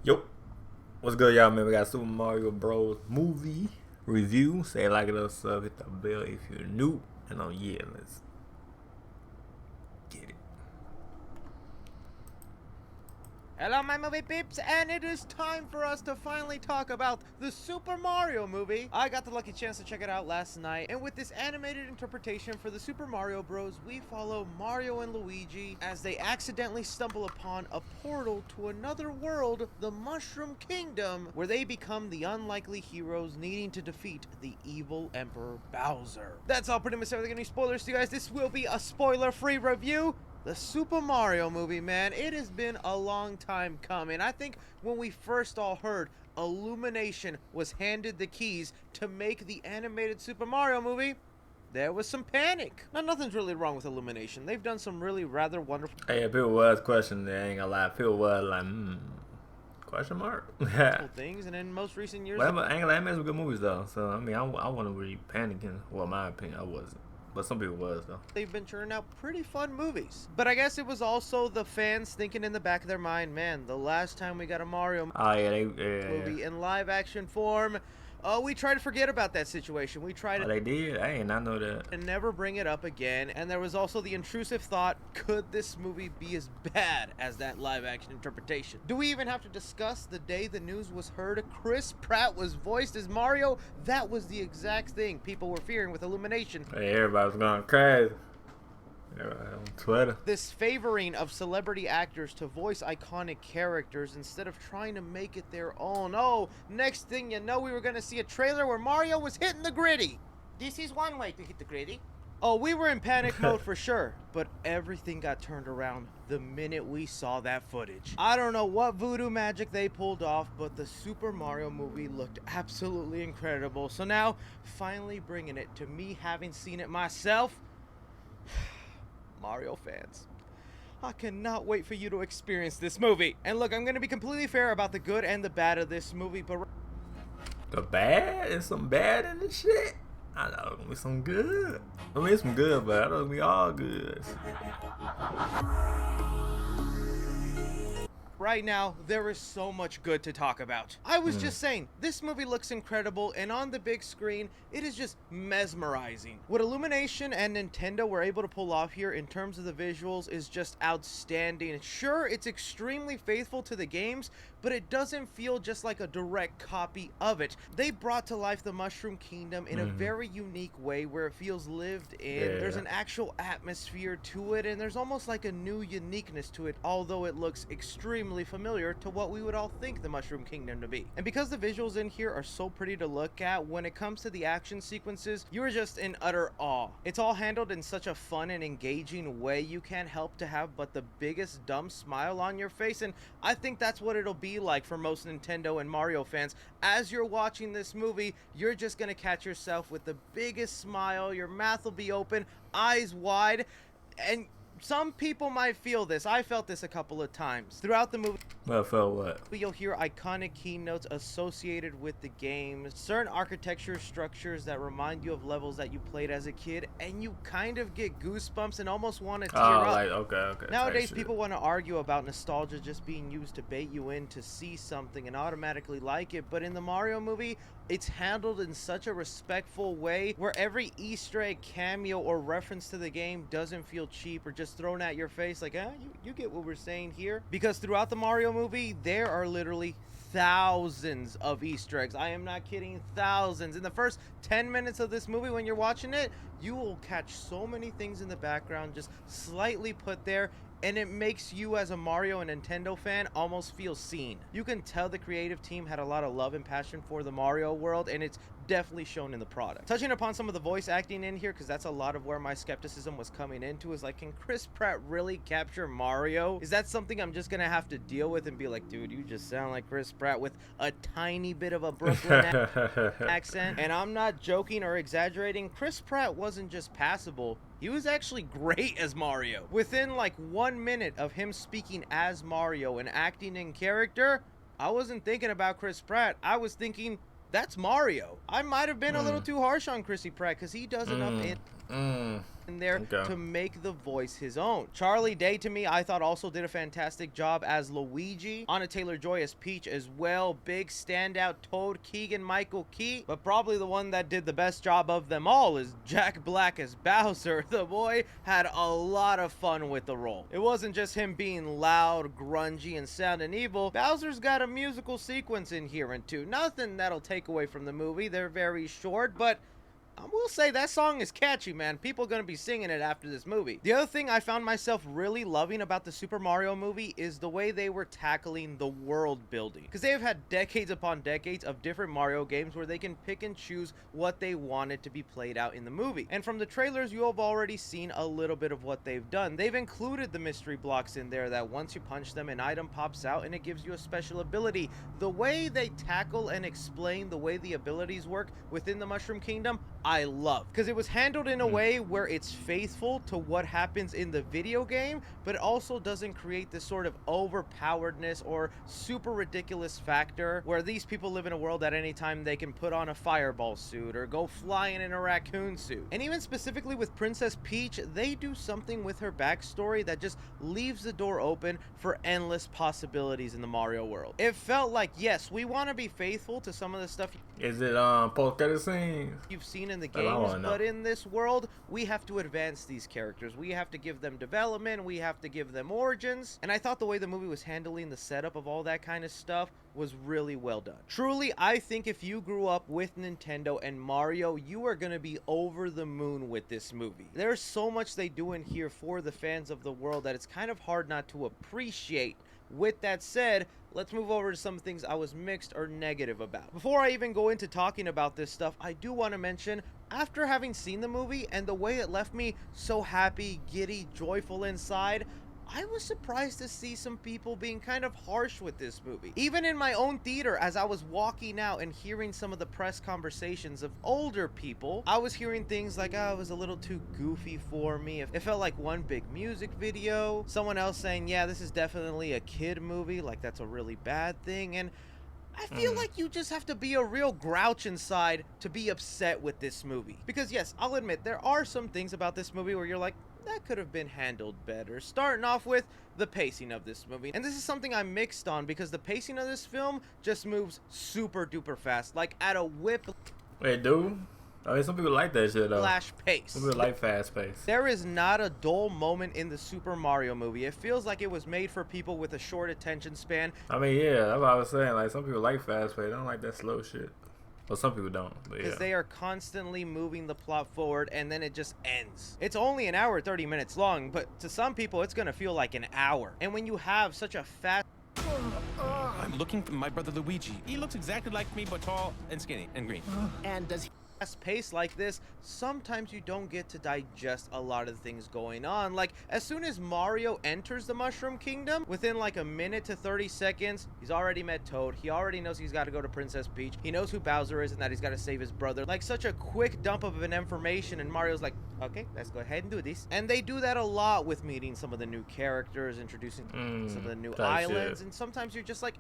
Yo, what's good, y'all? Man, we got Super Mario Bros. Movie review. Say like it, sub, hit the bell if you're new. And yeah, let's get it. Hello my movie peeps, and it is time for us to finally talk about the Super Mario movie. I got the lucky chance to check it out last night, and with this animated interpretation for the Super Mario Bros, we follow Mario and Luigi as they accidentally stumble upon a portal to another world, the Mushroom Kingdom, where they become the unlikely heroes needing to defeat the evil Emperor Bowser. That's all pretty much everything. Any spoilers to you guys? This will be a spoiler-free review. The Super Mario movie, man, it has been a long time coming. I think when we first all heard Illumination was handed the keys to make the animated Super Mario movie, there was some panic. Now, nothing's really wrong with Illumination. They've done some really rather wonderful People was questioning, I ain't gonna lie. People was like, question mark? things, and in most recent years... Well, I ain't gonna lie, I made some good movies, though. So, I mean, I wasn't really panicking. Well, in my opinion, I wasn't. But some people was, though. They've been churning out pretty fun movies. But I guess it was also the fans thinking in the back of their mind, man, the last time we got a Mario movie in live action form, we tried to forget about that situation. We tried to... they did? I did not know that. And never bring it up again. And there was also the intrusive thought, could this movie be as bad as that live action interpretation? Do we even have to discuss the day the news was heard Chris Pratt was voiced as Mario? That was the exact thing people were fearing with Illumination. Hey, everybody was going crazy. On Twitter. This favoring of celebrity actors to voice iconic characters instead of trying to make it their own. Oh, next thing you know, we were going to see a trailer where Mario was hitting the gritty. This is one way to hit the gritty. Oh, we were in panic mode for sure, but everything got turned around the minute we saw that footage. I don't know what voodoo magic they pulled off, but the Super Mario movie looked absolutely incredible. So now, finally bringing it to me having seen it myself, Mario fans, I cannot wait for you to experience this movie. And look, I'm going to be completely fair about the good and the bad of this movie, but... The bad? There's some bad in this shit? I know it's gonna be some good. I mean, it's some good, but I know it's gonna be all good. Right now, there is so much good to talk about. I was just saying, this movie looks incredible, and on the big screen, it is just mesmerizing. What Illumination and Nintendo were able to pull off here in terms of the visuals is just outstanding. Sure, it's extremely faithful to the games, but it doesn't feel just like a direct copy of it. They brought to life the Mushroom Kingdom in a very unique way where it feels lived in. Yeah. There's an actual atmosphere to it, and there's almost like a new uniqueness to it, although it looks extremely familiar to what we would all think the Mushroom Kingdom to be. And because the visuals in here are so pretty to look at, when it comes to the action sequences, you are just in utter awe. It's all handled in such a fun and engaging way, you can't help to have but the biggest dumb smile on your face, and I think that's what it'll be like for most Nintendo and Mario fans. As you're watching this movie, you're just gonna catch yourself with the biggest smile, your mouth will be open, eyes wide, and some people might feel this. I felt this a couple of times throughout the movie. Well, felt what? You'll hear iconic keynotes associated with the games, certain architecture structures that remind you of levels that you played as a kid, and you kind of get goosebumps and almost want to tear up. Like, okay. Nowadays, people want to argue about nostalgia just being used to bait you in to see something and automatically like it, but in the Mario movie, it's handled in such a respectful way where every Easter egg, cameo, or reference to the game doesn't feel cheap or just thrown at your face like, you get what we're saying here. Because throughout the Mario movie, there are literally thousands of Easter eggs. I am not kidding, thousands. In the first 10 minutes of this movie, when you're watching it, you will catch so many things in the background just slightly put there, and it makes you as a Mario and Nintendo fan almost feel seen. You can tell the creative team had a lot of love and passion for the Mario world, and it's definitely shown in the product. Touching upon some of the voice acting in here, because that's a lot of where my skepticism was coming into, is like, can Chris Pratt really capture Mario? Is that something I'm just gonna have to deal with and be like, dude, you just sound like Chris Pratt with a tiny bit of a Brooklyn accent? And I'm not joking or exaggerating. Chris Pratt wasn't just passable. He was actually great as Mario. Within like 1 minute of him speaking as Mario and acting in character, I wasn't thinking about Chris Pratt. I was thinking, that's Mario. I might have been a little too harsh on Chrissy Pratt because he does enough in in there Okay. to make the voice his own. Charlie Day, to me, I thought also did a fantastic job as Luigi. Anna Taylor-Joy as Peach as well. Big standout Toad Keegan-Michael Key. But probably the one that did the best job of them all is Jack Black as Bowser. The boy had a lot of fun with the role. It wasn't just him being loud, grungy, and sounding evil. Bowser's got a musical sequence in here and too. Nothing that'll take away from the movie. They're very short, but I will say that song is catchy, man. People are going to be singing it after this movie. The other thing I found myself really loving about the Super Mario movie is the way they were tackling the world building. Because they have had decades upon decades of different Mario games where they can pick and choose what they wanted to be played out in the movie. And from the trailers, you have already seen a little bit of what they've done. They've included the mystery blocks in there that once you punch them, an item pops out and it gives you a special ability. The way they tackle and explain the way the abilities work within the Mushroom Kingdom, I love, because it was handled in a way where it's faithful to what happens in the video game, but it also doesn't create this sort of overpoweredness or super ridiculous factor where these people live in a world at any time they can put on a fireball suit or go flying in a raccoon suit. And even specifically with Princess Peach, they do something with her backstory that just leaves the door open for endless possibilities in the Mario world. It felt like, yes, we want to be faithful to some of the stuff Is it post-credit scenes? you've seen in the games, but in this world, we have to advance these characters. We have to give them development. We have to give them origins. And I thought the way the movie was handling the setup of all that kind of stuff was really well done. Truly, I think if you grew up with Nintendo and Mario, you are going to be over the moon with this movie. There's so much they do in here for the fans of the world that it's kind of hard not to appreciate. With that said, let's move over to some things I was mixed or negative about. Before I even go into talking about this stuff, I do want to mention, after having seen the movie and the way it left me so happy, giddy, joyful inside, I was surprised to see some people being kind of harsh with this movie. Even in my own theater, as I was walking out and hearing some of the press conversations of older people, I was hearing things like, oh, it was a little too goofy for me. It felt like one big music video. Someone else saying, yeah, this is definitely a kid movie, like that's a really bad thing. And I feel like you just have to be a real grouch inside to be upset with this movie. Because yes, I'll admit, there are some things about this movie where you're like, that could have been handled better. Starting off with the pacing of this movie. And this is something I'm mixed on because the pacing of this film just moves super duper fast. Like at a whip. Wait, dude? I mean, some people like that shit though. Flash pace. Some people like fast pace. There is not a dull moment in the Super Mario movie. It feels like it was made for people with a short attention span. I mean, yeah, that's what I was saying. Like, some people like fast pace. They don't like that slow shit. Well, some people don't, but because yeah. they are constantly moving the plot forward and then it just ends. It's only an hour 30 minutes long, but to some people it's gonna feel like an hour. And when you have such a fast I'm looking for my brother Luigi. He looks exactly like me, but tall and skinny and green. And does he fast pace like this, sometimes you don't get to digest a lot of the things going on. Like, as soon as Mario enters the Mushroom Kingdom, within like a minute to 30 seconds, he's already met Toad. He already knows he's got to go to Princess Peach. He knows who Bowser is and that he's got to save his brother. Like, such a quick dump of an information, and Mario's like, okay, let's go ahead and do this. And they do that a lot with meeting some of the new characters, introducing some of the new islands, and sometimes you're just like,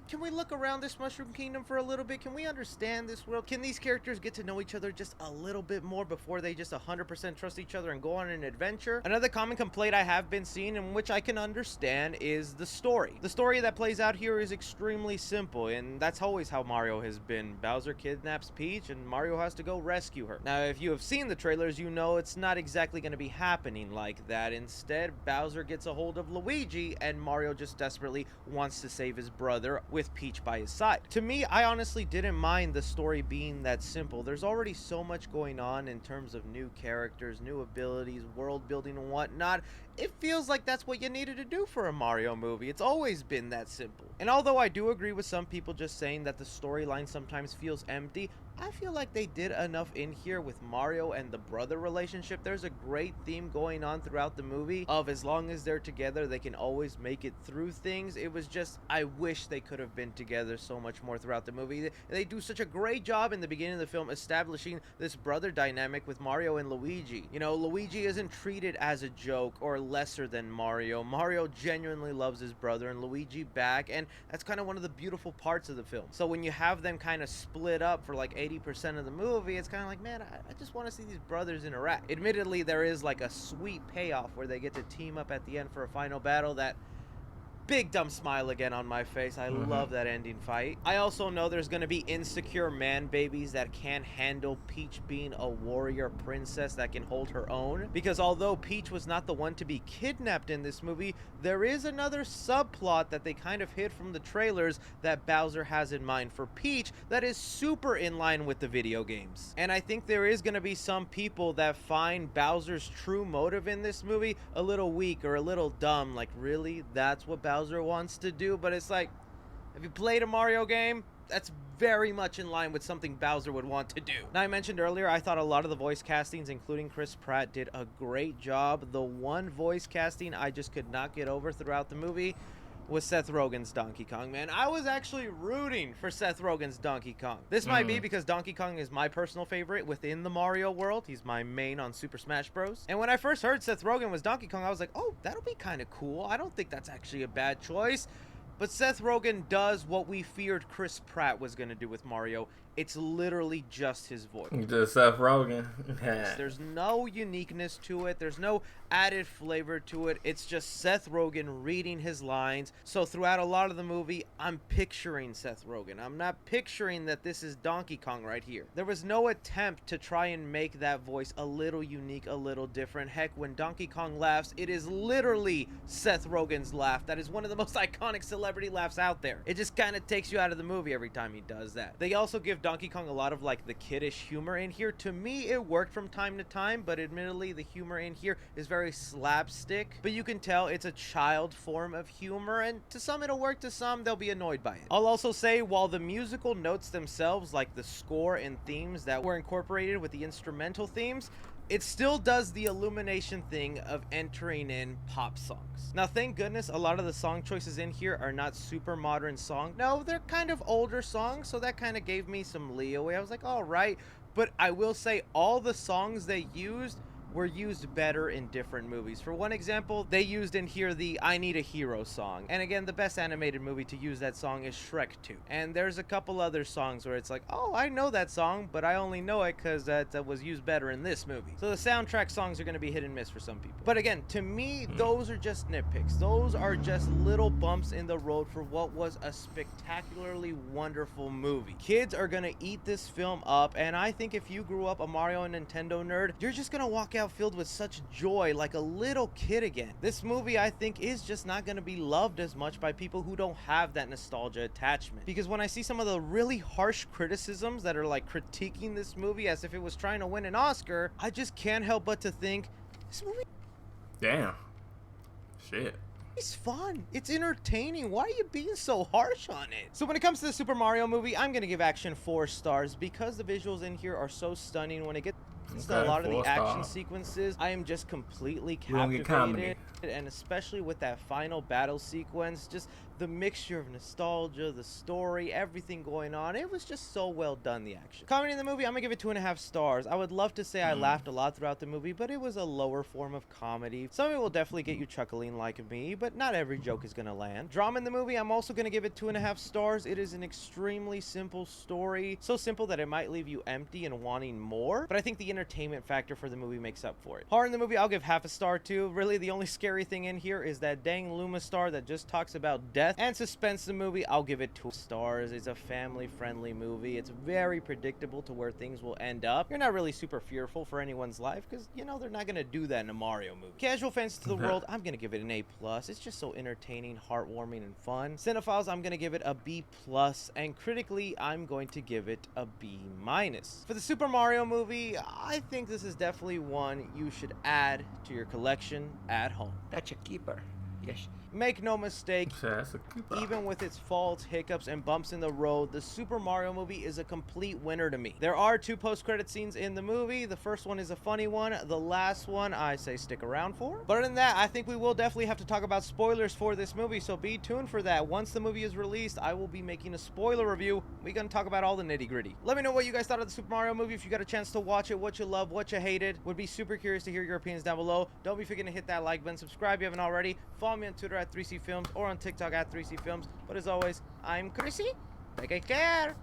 can we look around this Mushroom Kingdom for a little bit? Can we understand this world? Can these characters get to know each other just a little bit more before they just 100% trust each other and go on an adventure? Another common complaint I have been seeing, and which I can understand, is the story. The story that plays out here is extremely simple, and that's always how Mario has been. Bowser kidnaps Peach, and Mario has to go rescue her. Now, if you have seen the trailers, you know it's not exactly going to be happening like that. Instead, Bowser gets a hold of Luigi, and Mario just desperately wants to save his brother with Peach by his side. To me, I honestly didn't mind the story being that simple. There's already so much going on in terms of new characters, new abilities, world building and whatnot. It feels like that's what you needed to do for a Mario movie. It's always been that simple. And although I do agree with some people just saying that the storyline sometimes feels empty, I feel like they did enough in here with Mario and the brother relationship. There's a great theme going on throughout the movie of as long as they're together, they can always make it through things. It was just, I wish they could have been together so much more throughout the movie. They do such a great job in the beginning of the film establishing this brother dynamic with Mario and Luigi. You know, Luigi isn't treated as a joke or lesser than Mario. Mario genuinely loves his brother and Luigi back, and that's kind of one of the beautiful parts of the film. So when you have them kind of split up for like 80 80% of the movie, it's kind of like, man, I just want to see these brothers interact. Admittedly, there is like a sweet payoff where they get to team up at the end for a final battle that big dumb smile again on my face. I love that ending fight. I also know there's going to be insecure man babies that can't handle Peach being a warrior princess that can hold her own. Because although Peach was not the one to be kidnapped in this movie, there is another subplot that they kind of hid from the trailers that Bowser has in mind for Peach that is super in line with the video games. And I think there is going to be some people that find Bowser's true motive in this movie a little weak or a little dumb. Like, really? That's what Bowser wants to do? But it's like, have you played a Mario game? That's very much in line with something Bowser would want to do. Now, I mentioned earlier, I thought a lot of the voice castings, including Chris Pratt, did a great job. The one voice casting I just could not get over throughout the movie was Seth Rogen's Donkey Kong, man. I was actually rooting for Seth Rogen's Donkey Kong. This might be because Donkey Kong is my personal favorite within the Mario world. He's my main on Super Smash Bros. And when I first heard Seth Rogen was Donkey Kong, I was like, oh, that'll be kind of cool. I don't think that's actually a bad choice. But Seth Rogen does what we feared Chris Pratt was going to do with Mario. It's literally just his voice. Just Seth Rogen. There's no uniqueness to it. There's no added flavor to it. It's just Seth Rogen reading his lines. So throughout a lot of the movie, I'm picturing Seth Rogen. I'm not picturing that this is Donkey Kong right here. There was no attempt to try and make that voice a little unique, a little different. Heck, when Donkey Kong laughs, it is literally Seth Rogen's laugh. That is one of the most iconic celebrity laughs out there. It just kind of takes you out of the movie every time he does that. They also give Donkey Kong a lot of like the kiddish humor in here. To me, it worked from time to time, but admittedly the humor in here is very slapstick, but you can tell it's a child form of humor, and to some it'll work, to some they'll be annoyed by it. I'll also say, while the musical notes themselves, like the score and themes that were incorporated with the instrumental themes, it still does the Illumination thing of entering in pop songs. Now, thank goodness a lot of the song choices in here are not super modern songs. No, they're kind of older songs, so that kind of gave me some leeway. I was like, all right. But I will say all the songs they used were used better in different movies. For one example, they used in here the I Need a Hero song. And again, the best animated movie to use that song is Shrek 2. And there's a couple other songs where it's like, oh, I know that song, but I only know it because that was used better in this movie. So the soundtrack songs are going to be hit and miss for some people. But again, to me, those are just nitpicks. Those are just little bumps in the road for what was a spectacularly wonderful movie. Kids are going to eat this film up, and I think if you grew up a Mario and Nintendo nerd, you're just going to walk out filled with such joy, like a little kid again. This movie, I think, is just not going to be loved as much by people who don't have that nostalgia attachment. Because when I see some of the really harsh criticisms that are like critiquing this movie as if it was trying to win an Oscar, I just can't help but to think, this movie, Damn. Shit. it's fun. It's entertaining. Why are you being so harsh on it? So when it comes to the Super Mario movie, I'm going to give action 4 stars because the visuals in here are so stunning. When it gets to a lot of the action sequences, I am just completely captivated, and especially with that final battle sequence, just the mixture of nostalgia, the story, everything going on, it was just so well done, the action. Comedy in the movie, I'm gonna give it 2.5 stars. I would love to say I laughed a lot throughout the movie, but it was a lower form of comedy. Some of it will definitely get you chuckling like me, but not every joke is gonna land. Drama in the movie, I'm also gonna give it 2.5 stars. It is an extremely simple story, so simple that it might leave you empty and wanting more, but I think the entertainment factor for the movie makes up for it. Horror in the movie, I'll give 0.5 star too. Really, the only scary thing in here is that dang Luma star that just talks about death. And suspense in the movie, I'll give it 2 stars. It's a family-friendly movie. It's very predictable to where things will end up. You're not really super fearful for anyone's life because, you know, they're not gonna do that in a Mario movie. Casual fans to the world, I'm gonna give it an A+. It's just so entertaining, heartwarming, and fun. Cinephiles, I'm gonna give it a B+, and critically, I'm going to give it a B-. For the Super Mario movie, I think this is definitely one you should add to your collection at home. That's a keeper. Yes. Make no mistake, That's a keeper. even with its faults, hiccups, and bumps in the road, the Super Mario movie is a complete winner to me. There are 2 post-credit scenes in the movie. The first one is a funny one. The last one, I say stick around for. But other than that, I think we will definitely have to talk about spoilers for this movie, so be tuned for that. Once the movie is released, I will be making a spoiler review. We're going to talk about all the nitty-gritty. Let me know what you guys thought of the Super Mario movie. If you got a chance to watch it, what you love, what you hated. Would be super curious to hear your opinions down below. Don't be forgetting to hit that like button, subscribe if you haven't already. Follow me on Twitter at 3CFilms or on TikTok at 3CFilms. But as always, I'm Chrissy. Take care.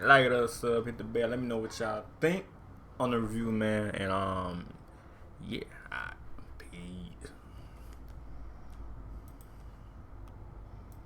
Like it, sub, hit the bell. Let me know what y'all think on the review, man. And yeah.